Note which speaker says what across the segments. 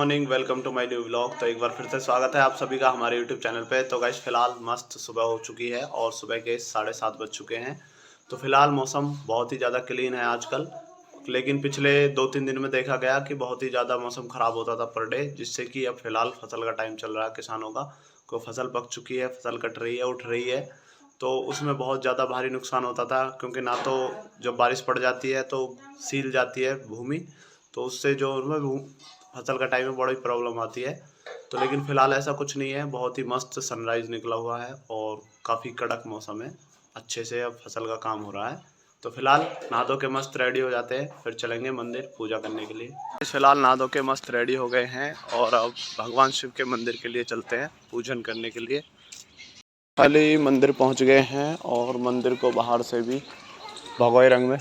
Speaker 1: Morning, welcome to my new vlog. तो एक बार फिर से स्वागत है आप सभी का हमारे यूट्यूब चैनल पे। तो गाइस फिलहाल मस्त सुबह हो चुकी है और सुबह के 7:30 बज चुके हैं। तो फिलहाल मौसम बहुत ही ज़्यादा क्लीन है आजकल, लेकिन पिछले 2-3 दिन में देखा गया कि बहुत ही ज़्यादा मौसम ख़राब होता था पर डे, जिससे कि अब फिलहाल फसल का टाइम चल रहा है किसानों का। को फसल पक चुकी है, फसल कट रही है, उठ रही है। तो उसमें बहुत ज़्यादा भारी नुकसान होता था, क्योंकि ना तो जब बारिश पड़ जाती है तो सील जाती है भूमि, तो उससे जो फसल का टाइम में बड़ी प्रॉब्लम आती है। तो लेकिन फ़िलहाल ऐसा कुछ नहीं है, बहुत ही मस्त सनराइज़ निकला हुआ है और काफ़ी कड़क मौसम है। अच्छे से अब फसल का काम हो रहा है। तो फिलहाल नहा धो के मस्त रेडी हो जाते हैं, फिर चलेंगे मंदिर पूजा करने के लिए। फिलहाल नहा धो के मस्त रेडी हो गए हैं और अब भगवान शिव के मंदिर के लिए चलते हैं पूजन करने के लिए। पहले ही मंदिर पहुंच गए हैं और मंदिर को बाहर से भी भगवे रंग में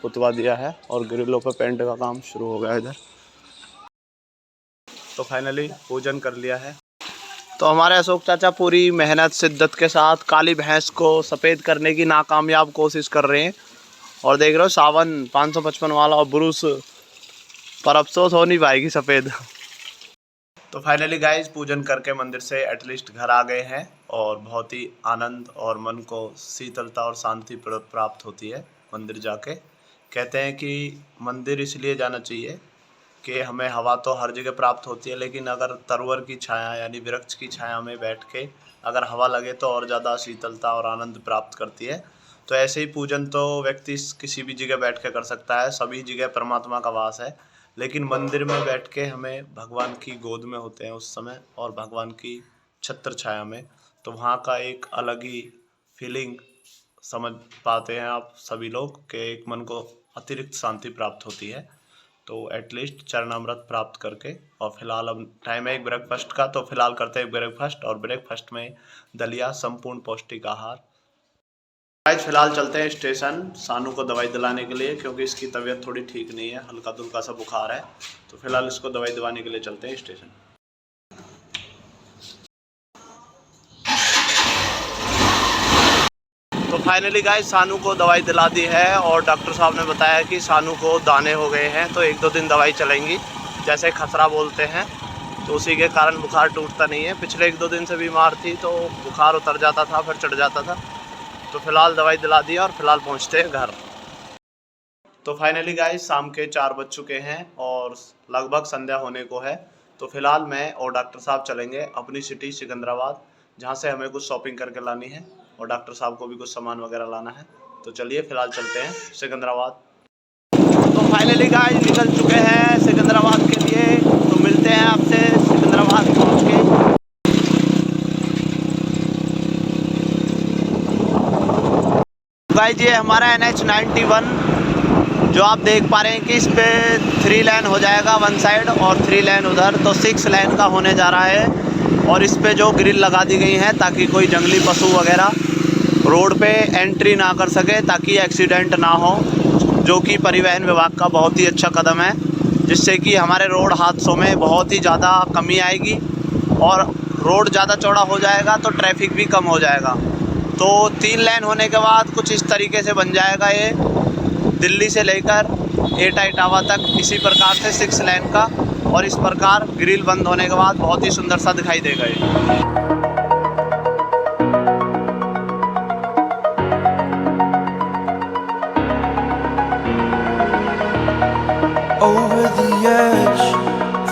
Speaker 1: पुतवा दिया है और ग्रिलों पर पेंट का काम शुरू हो गया है इधर। तो फाइनली पूजन कर लिया है। तो हमारे अशोक चाचा पूरी मेहनत शिद्दत के साथ काली भैंस को सफ़ेद करने की नाकामयाब कोशिश कर रहे हैं। और देख रहे हो सावन 555 वाला और ब्रूस पर अफसोस हो नहीं पाएगी सफ़ेद। तो फाइनली गाइस पूजन करके मंदिर से एटलीस्ट घर आ गए हैं और बहुत ही आनंद और मन को शीतलता और शांति प्राप्त होती है मंदिर जाके। कहते हैं कि मंदिर इसलिए जाना चाहिए कि हमें हवा तो हर जगह प्राप्त होती है, लेकिन अगर तरवर की छाया यानी वृक्ष की छाया में बैठ के अगर हवा लगे तो और ज़्यादा शीतलता और आनंद प्राप्त करती है। तो ऐसे ही पूजन तो व्यक्ति किसी भी जगह बैठ के कर सकता है, सभी जगह परमात्मा का वास है। लेकिन मंदिर में बैठ के हमें भगवान की गोद में होते हैं उस समय और भगवान की छत्र छाया में, तो वहाँ का एक अलग ही फीलिंग समझ पाते हैं आप सभी लोग कि एक मन को अतिरिक्त शांति प्राप्त होती है। तो एटलीस्ट चरणामृत प्राप्त करके और फिलहाल अब टाइम है एक ब्रेकफास्ट का, तो फिलहाल करते हैं ब्रेकफास्ट और ब्रेकफास्ट में दलिया संपूर्ण पौष्टिक आहार। आज फिलहाल चलते हैं स्टेशन सानू को दवाई दिलाने के लिए, क्योंकि इसकी तबीयत थोड़ी ठीक नहीं है, हल्का दुल्का सा बुखार है। तो फिलहाल इसको दवाई दिलाने के लिए चलते हैं स्टेशन। तो फाइनली गाइस सानू को दवाई दिला दी है और डॉक्टर साहब ने बताया कि सानू को दाने हो गए हैं, तो 1-2 दिन दवाई चलेंगी, जैसे खसरा बोलते हैं। तो उसी के कारण बुखार टूटता नहीं है। पिछले 1-2 दिन से बीमार थी तो बुखार उतर जाता था फिर चढ़ जाता था। तो फिलहाल दवाई दिला दी और फिलहाल पहुंचते हैं घर। तो फाइनली गाइस शाम के 4 बज चुके हैं और लगभग संध्या होने को है। तो फिलहाल मैं और डॉक्टर साहब चलेंगे अपनी सिटी सिकंदराबाद, जहां से हमें कुछ शॉपिंग करके लानी है और डॉक्टर साहब को भी कुछ सामान वगैरह लाना है। तो चलिए फिलहाल चलते हैं सिकंदराबाद। तो फाइनली गाइस निकल चुके हैं सिकंदराबाद के लिए। तो मिलते हैं आपसे सिकंदराबाद पहुँच के। गाइस ये हमारा NH 91 जो आप देख पा रहे हैं कि इस पे 3 लेन हो जाएगा वन साइड और 3 लेन उधर, तो 6 लेन का होने जा रहा है। और इस पे जो ग्रिल लगा दी गई है ताकि कोई जंगली पशु वगैरह रोड पे एंट्री ना कर सके, ताकि एक्सीडेंट ना हो, जो कि परिवहन विभाग का बहुत ही अच्छा कदम है, जिससे कि हमारे रोड हादसों में बहुत ही ज़्यादा कमी आएगी और रोड ज़्यादा चौड़ा हो जाएगा तो ट्रैफिक भी कम हो जाएगा। तो 3 लेन होने के बाद कुछ इस तरीके से बन जाएगा ये, दिल्ली से लेकर एटा इटावा तक इसी प्रकार से 6 लेन का। और इस प्रकार ग्रिल बंद होने के बाद बहुत ही सुंदर सा दिखाई देगा ये।
Speaker 2: Over the edge,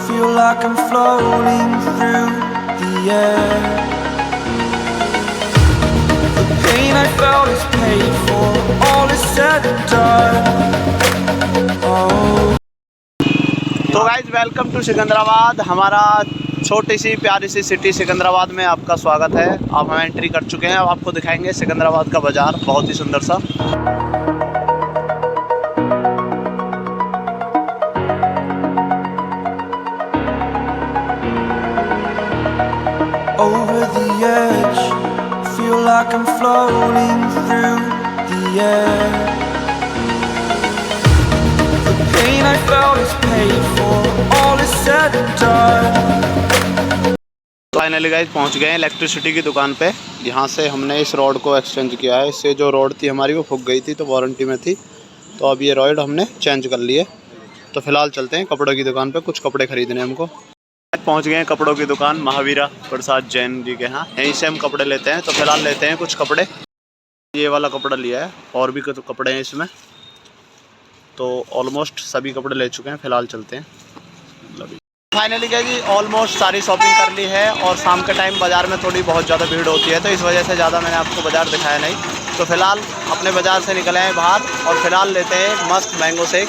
Speaker 2: feel like I'm floating through the air. The pain I felt is paid for, all is said and done. Oh.
Speaker 1: तो गाइज वेलकम टू सिकंदराबाद, हमारा छोटी सी प्यारी सी सिटी सिकंदराबाद में आपका स्वागत है। आप हम एंट्री कर चुके हैं, अब आपको दिखाएंगे सिकंदराबाद का बाज़ार, बहुत ही सुंदर सा।
Speaker 2: Over the edge, feel like I'm floating through the air. The pain I felt is paid for, all is said and done.
Speaker 1: Finally guys पहुंच गए हैं इलेक्ट्रिसिटी की दुकान पे। यहाँ से हमने इस रॉड को एक्सचेंज किया है। इससे जो रॉड थी हमारी वो फूक गई थी, तो वारंटी में थी, तो अब ये रॉड हमने चेंज कर लिए। तो फिलहाल चलते हैं कपड़ों की दुकान पे, कुछ कपड़े खरीदने हमको। पहुंच गए हैं कपड़ों की दुकान महावीरा प्रसाद जैन जी के यहाँ। यहीं से हम कपड़े लेते हैं। तो फिलहाल लेते हैं कुछ कपड़े। ये वाला कपड़ा लिया है, और भी कुछ कपड़े हैं इसमें। तो ऑलमोस्ट सभी कपड़े ले चुके हैं। फिलहाल चलते हैं। फाइनली क्या जी, ऑलमोस्ट सारी शॉपिंग कर ली है। और शाम के टाइम बाज़ार में थोड़ी बहुत ज़्यादा भीड़ होती है, तो इस वजह से ज़्यादा मैंने आपको बाज़ार दिखाया नहीं। तो फिलहाल अपने बाज़ार से निकले हैं बाहर, और फिलहाल लेते हैं मस्त मैंगो शेक,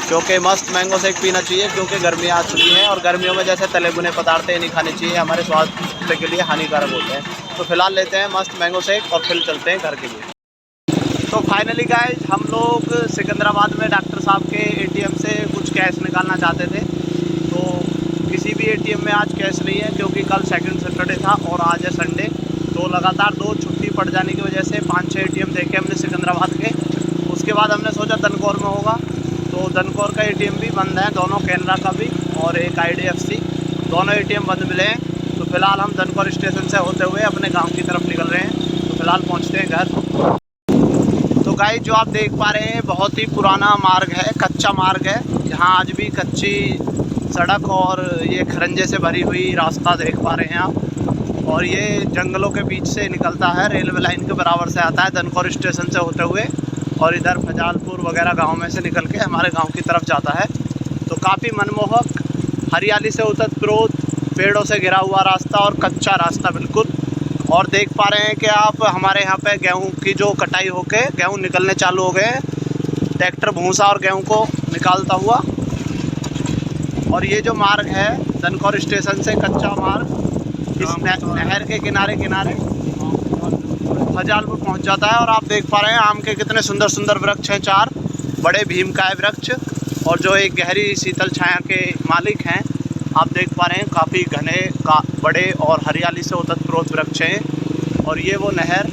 Speaker 1: क्योंकि मस्त मैंगो शेक पीना चाहिए, क्योंकि गर्मियाँ आ चुकी हैं। और गर्मियों में जैसे तले भुने पदार्थें नहीं खाने चाहिए, हमारे स्वास्थ्य के लिए हानिकारक होते हैं। तो फिलहाल लेते हैं मस्त मैंगो शेक, और फिर चलते हैं घर के लिए। तो फाइनली गाइस, हम लोग सिकंदराबाद में डॉक्टर साहब के एटीएम से कुछ कैश निकालना चाहते थे। तो किसी भी एटीएम में आज कैश नहीं है, क्योंकि कल सेकंड सैटरडे था और आज है संडे। तो लगातार 2 छुट्टी पड़ जाने की वजह से 5-6 एटीएम देखे हमने सिकंदराबाद के। उसके बाद हमने सोचा दनकौर में होगा, तो दनकौर का एटीएम भी बंद है, दोनों, कैनरा का भी और एक IDFC, दोनों एटीएम बंद मिले हैं। तो फिलहाल हम दनकौर स्टेशन से होते हुए अपने गाँव की तरफ निकल रहे हैं। तो फिलहाल पहुँचते हैं घर। तो गाइस, जो आप देख पा रहे हैं, बहुत ही पुराना मार्ग है, कच्चा मार्ग है, जहाँ आज भी कच्ची सड़क और ये खरंजे से भरी हुई रास्ता देख पा रहे हैं आप। और ये जंगलों के बीच से निकलता है, रेलवे लाइन के बराबर से आता है दनकौर स्टेशन से होते हुए, और इधर फजालपुर वगैरह गांव में से निकल के हमारे गांव की तरफ जाता है। तो काफ़ी मनमोहक, हरियाली से ओतप्रोत, पेड़ों से घिरा हुआ रास्ता, और कच्चा रास्ता बिल्कुल। और देख पा रहे हैं कि आप, हमारे यहाँ पे गेहूं की जो कटाई होके गेहूं निकलने चालू हो गए हैं, ट्रैक्टर भूसा और गेहूं को निकालता हुआ। और ये जो मार्ग है दनकौर स्टेशन से कच्चा मार्ग, इस नहर के किनारे किनारे फजालपुर पहुँच जाता है। और आप देख पा रहे हैं आम के कितने सुंदर सुंदर वृक्ष हैं, 4 बड़े भीमकाय वृक्ष, और जो एक गहरी शीतल छाया के मालिक हैं। आप देख पा रहे हैं काफ़ी घने बड़े और हरियाली से ओतप्रोत वृक्ष हैं। और ये वो नहर,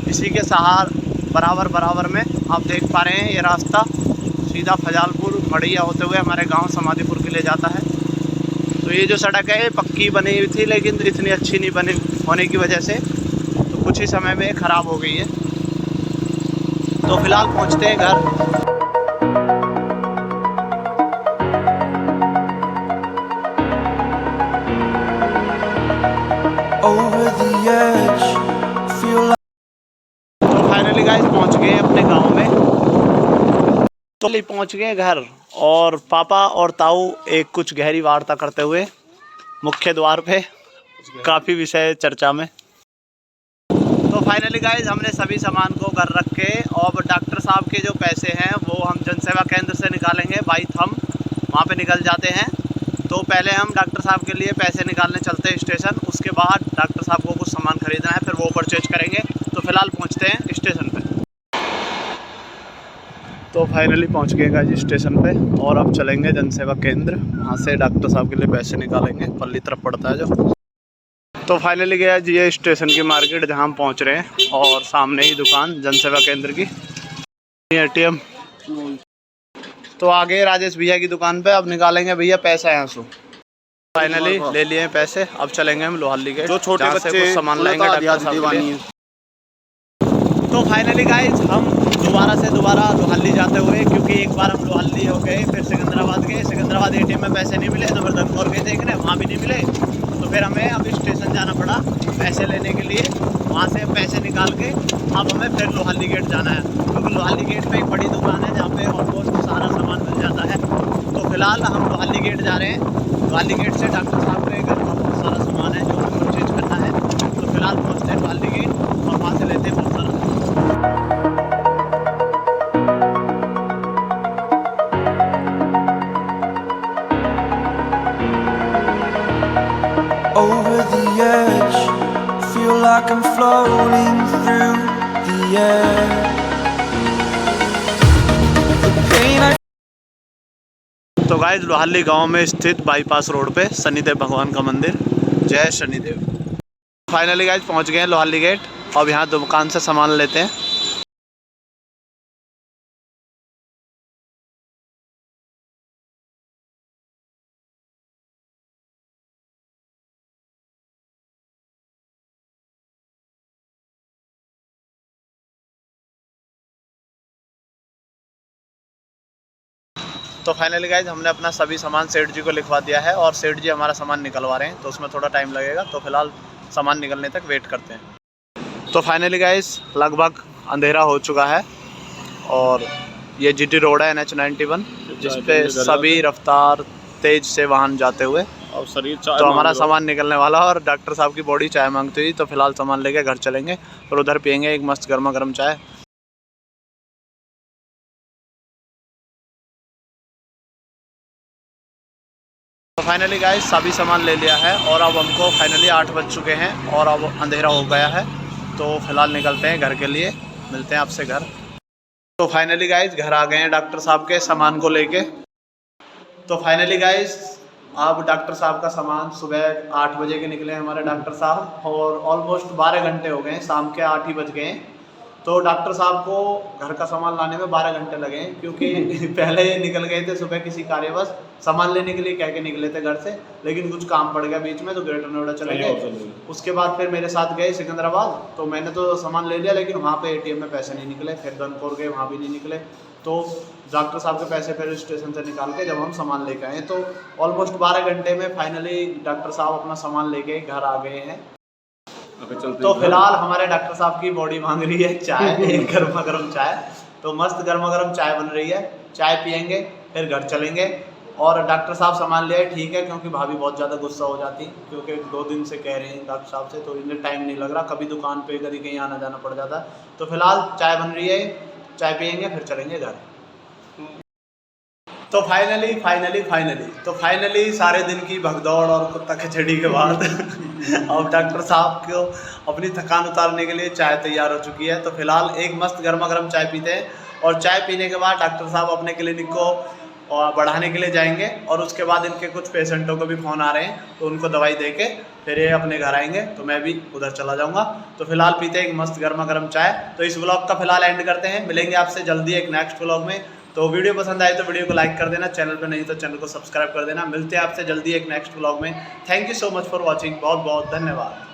Speaker 1: इसी के सहार बराबर में आप देख पा रहे हैं ये रास्ता सीधा फजालपुर मड़िया होते हुए हमारे गांव समाधीपुर के लिए जाता है। तो ये जो सड़क है ये पक्की बनी हुई थी, लेकिन इतनी अच्छी नहीं बनी होने की वजह से तो कुछ ही समय में ख़राब हो गई है। तो फिलहाल पहुँचते हैं घर।
Speaker 2: over the edge. Feel like
Speaker 1: तो फाइनली गाइस पहुंच गए अपने गांव में। तो पहुंच गए घर, और पापा और ताऊ एक कुछ गहरी वार्ता करते हुए मुख्य द्वार पे, काफ़ी विषय चर्चा में। तो फाइनली गाइस, हमने सभी सामान को घर रख के, और डॉक्टर साहब के जो पैसे हैं वो हम जनसेवा केंद्र से निकालेंगे बाई थंब, वहाँ पे निकल जाते हैं। तो पहले हम डॉक्टर साहब के लिए पैसे निकालने चलते हैं स्टेशन, उसके बाद डॉक्टर साहब को कुछ सामान खरीदना है, फिर वो परचेज करेंगे। तो फिलहाल पहुंचते हैं स्टेशन पे। तो फाइनली पहुंच गए गाजी स्टेशन पे, और अब चलेंगे जनसेवा केंद्र, वहाँ से डॉक्टर साहब के लिए पैसे निकालेंगे, पल्ली तरफ पड़ता है जो। तो फाइनली गया जी ये स्टेशन की मार्केट जहाँ हम पहुँच रहे हैं, और सामने ही दुकान जनसेवा केंद्र की, ATM। तो आगे राजेश भैया की दुकान पे अब निकालेंगे भैया पैसा यहाँ से। फाइनली ले लिए पैसे, अब चलेंगे हम लोहाली गेट, जो छोटे बच्चे कुछ सामान लाएंगे डॉक्टर साहब के लिए। तो फाइनली गाइस, हम दोबारा लोहाली जाते हुए, क्योंकि एक बार हम लोहाली हो गए, फिर सिकंदराबाद गए, सिकंदराबाद ATM में पैसे नहीं मिले, तो फिर दनकौर गए देखने, वहाँ भी नहीं मिले। तो फिर हमें अब स्टेशन जाना पड़ा पैसे लेने के लिए। वहाँ से पैसे निकाल के अब हमें फिर लोहाली गेट जाना है, क्योंकि लोहाली गेट पे एक बड़ी दुकान है जहाँ पे ऑलमोस्ट सारा सामान मिल जाता है। तो फिलहाल हम लोहाली गेट जा रहे हैं। लोहाली गेट से डॉक्टर साहब के घर का बहुत सारा सामान है जो हमें परचेज करना है। तो फिलहाल पहुँचते हैं लोहाली गेट, और वहाँ से लेते हैं बहुत सारा।
Speaker 2: over the edge. Feel like I'm floating through the air. The pain I
Speaker 1: तो गाइस, लोहाली गांव में स्थित बाईपास रोड पे शनिदेव भगवान का मंदिर, जय शनिदेव। फाइनली गाइस पहुंच गए हैं लोहाली गेट, अब यहाँ दुकान से सामान लेते हैं। तो फाइनली गाइज हमने अपना सभी सामान सेठ जी को लिखवा दिया है और सेठ जी हमारा सामान निकलवा रहे हैं, तो उसमें थोड़ा टाइम लगेगा। तो फिलहाल सामान निकलने तक वेट करते हैं। तो फाइनली गाइज लगभग अंधेरा हो चुका है और ये जीटी रोड है NH91 जिस पे सभी रफ्तार तेज से वाहन जाते हुए
Speaker 3: और शरीर चाय
Speaker 1: तो हमारा सामान निकलने वाला और डॉक्टर साहब की बॉडी चाय मांगती हुई। तो फिलहाल सामान लेके घर चलेंगे और उधर पियेंगे एक मस्त गर्मा गर्म चाय। तो फाइनली गाइस सभी सामान ले लिया है और अब हमको फाइनली 8 बज चुके हैं और अब अंधेरा हो गया है। तो फिलहाल निकलते हैं घर के लिए, मिलते हैं आपसे घर। तो फाइनली गाइस घर आ गए हैं डॉक्टर साहब के सामान को लेके। तो फाइनली गाइस अब डॉक्टर साहब का सामान सुबह 8 बजे के निकले हमारे डॉक्टर साहब और ऑलमोस्ट 12 घंटे हो गए, शाम के 8 ही बज गए हैं। तो डॉक्टर साहब को घर का सामान लाने में 12 घंटे लगे हैं क्योंकि पहले निकल गए थे सुबह किसी कार्यवश सामान लेने के लिए, कह के निकले थे घर से, लेकिन कुछ काम पड़ गया बीच में तो ग्रेटर नोएडा चले गए। उसके बाद फिर मेरे साथ गए सिकंदराबाद, तो मैंने तो सामान ले लिया लेकिन वहाँ पे ATM में पैसे नहीं निकले। फिर गनपुर गए, वहाँ भी नहीं निकले। तो डॉक्टर साहब के पैसे फिर स्टेशन से निकाल के जब हम सामान लेके आए तो ऑलमोस्ट 12 घंटे में फाइनली डॉक्टर साहब अपना सामान लेके घर आ गए हैं। तो फिलहाल हमारे डॉक्टर साहब की बॉडी मांग रही है चाय, एक गर्मा गर्म चाय। तो मस्त गर्मा गर्म चाय बन रही है, चाय पियेंगे फिर घर चलेंगे। और डॉक्टर साहब सामान ले आए, ठीक है, क्योंकि भाभी बहुत ज़्यादा गुस्सा हो जाती क्योंकि 2 दिन से कह रहे हैं डॉक्टर साहब से, तो इन्हें टाइम नहीं लग रहा, कभी दुकान पे कभी कहीं आना जाना पड़ जाता। तो फिलहाल चाय बन रही है, चाय पियेंगे फिर चलेंगे घर। तो फाइनली सारे दिन की भगदौड़ और कुत्ता खिचड़ी के बाद अब डॉक्टर साहब को अपनी थकान उतारने के लिए चाय तैयार हो चुकी है। तो फिलहाल एक मस्त गर्मा गर्म चाय पीते हैं और चाय पीने के बाद डॉक्टर साहब अपने क्लिनिक को बढ़ाने के लिए जाएंगे और उसके बाद इनके कुछ पेशेंटों को भी फ़ोन आ रहे हैं तो उनको दवाई दे के फिर ये अपने घर आएंगे। तो मैं भी उधर चला जाऊंगा। तो फिलहाल पीते हैं एक मस्त गर्मा गर्म चाय। तो इस व्लॉग का फिलहाल एंड करते हैं, मिलेंगे आपसे जल्दी एक नेक्स्ट व्लॉग में। तो वीडियो पसंद आए तो वीडियो को लाइक कर देना, चैनल पर नहीं तो चैनल को सब्सक्राइब कर देना। मिलते हैं आपसे जल्दी एक नेक्स्ट व्लॉग में। Thank you so much for watching, बहुत बहुत धन्यवाद।